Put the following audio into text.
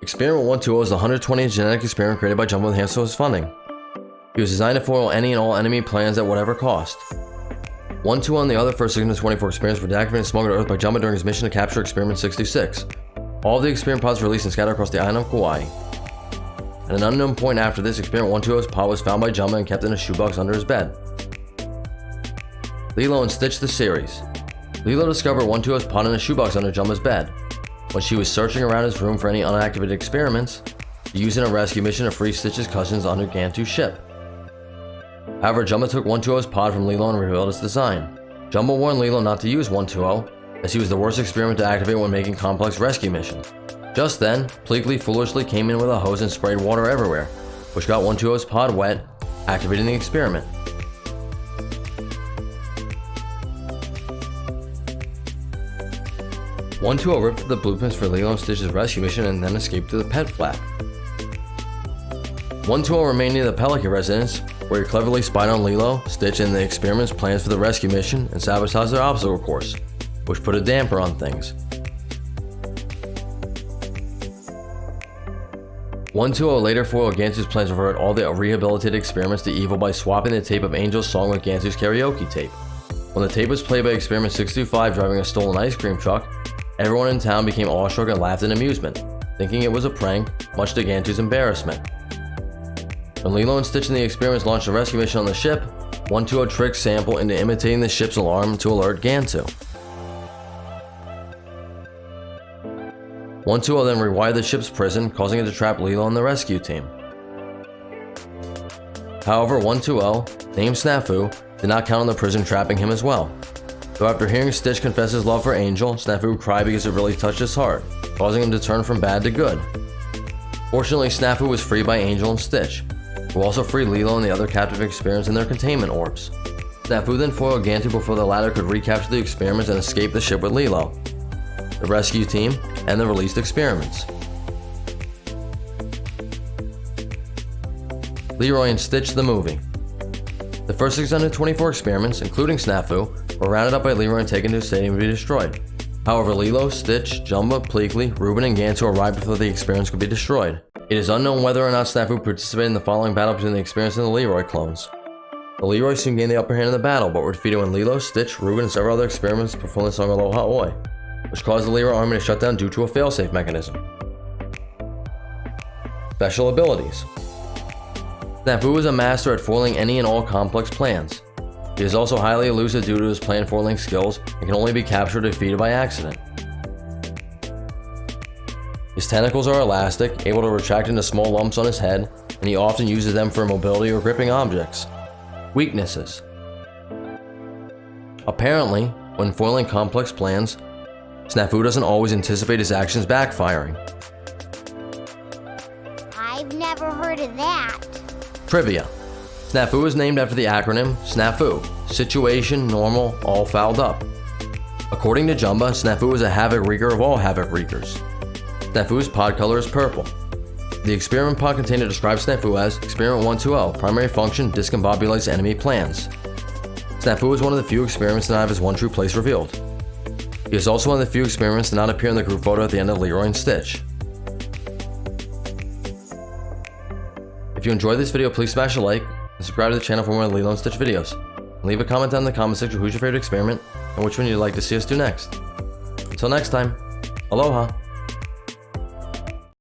Experiment 120 is the 120th genetic experiment created by Jumbo with Hamster's funding. He was designed to foil any and all enemy plans at whatever cost. 120 and the other first 624 experiments were deactivated and smuggled to Earth by Jumbo during his mission to capture Experiment 66. All of the experiment pods were released and scattered across the island of Kauai. At an unknown point after this, Experiment 120's pod was found by Jumbo and kept in a shoebox under his bed. Lilo and Stitch the series. Lilo discovered 120's pod in a shoebox under Jumbo's bed. When she was searching around his room for any unactivated experiments, she used in a rescue mission to free Stitch's cousins on Gantu's ship. However, Jumbo took 120's pod from Lilo and revealed its design. Jumbo warned Lilo not to use 120, as he was the worst experiment to activate when making complex rescue missions. Just then, Pleakley foolishly came in with a hose and sprayed water everywhere, which got 120's pod wet, activating the experiment. One 2 ripped through the blueprints for Lilo and Stitch's rescue mission and then escaped through the pet flap. 120 remained near the Pelican residence, where he cleverly spied on Lilo, Stitch, and the experiment's plans for the rescue mission and sabotaged their obstacle course, which put a damper on things. 120 later foiled Gantu's plans to revert all the rehabilitated experiments to evil by swapping the tape of Angel's song with Gantu's karaoke tape. When the tape was played by Experiment 625 driving a stolen ice cream truck, everyone in town became awestruck and laughed in amusement, thinking it was a prank, much to Gantu's embarrassment. When Lilo and Stitch and the experiments launched a rescue mission on the ship, 120 tricked Sample into imitating the ship's alarm to alert Gantu. 120 then rewired the ship's prison, causing it to trap Lilo and the rescue team. However, 120, named Snafu, did not count on the prison trapping him as well. So after hearing Stitch confess his love for Angel, Snafu cried because it really touched his heart, causing him to turn from bad to good. Fortunately, Snafu was freed by Angel and Stitch, who also freed Lilo and the other captive experiments in their containment orbs. Snafu then foiled Gantu before the latter could recapture the experiments and escape the ship with Lilo, the rescue team, and the released experiments. Leroy and Stitch the movie. The first 624 experiments, including Snafu, were rounded up by Leroy and taken to a stadium to be destroyed. However, Lilo, Stitch, Jumbo, Pleakley, Reuben, and Gantu arrived before the experiments could be destroyed. It is unknown whether or not Snafu participated in the following battle between the experiments and the Leroy clones. The Leroy soon gained the upper hand in the battle, but were defeated when Lilo, Stitch, Reuben, and several other experiments performed the song Aloha Oi, which caused the Leroy army to shut down due to a failsafe mechanism. Special abilities. Snafu is a master at foiling any and all complex plans. He is also highly elusive due to his plan foiling skills and can only be captured or defeated by accident. His tentacles are elastic, able to retract into small lumps on his head, and he often uses them for mobility or gripping objects. Weaknesses. Apparently, when foiling complex plans, Snafu doesn't always anticipate his actions backfiring. I've never heard of that. Trivia. Snafu is named after the acronym Snafu, Situation, Normal, All Fouled Up. According to Jumbo, Snafu is a Havoc Wreaker of all Havoc Wreakers. Snafu's pod color is purple. The experiment pod container describes Snafu as Experiment 120, primary function, discombobulates enemy plans. Snafu is one of the few experiments to not have his one true place revealed. He is also one of the few experiments to not appear in the group photo at the end of Leroy and Stitch. If you enjoyed this video, please smash a like and subscribe to the channel for more Lilo and Stitch videos. And leave a comment down in the comment section who's your favorite experiment and which one you'd like to see us do next. Until next time, aloha!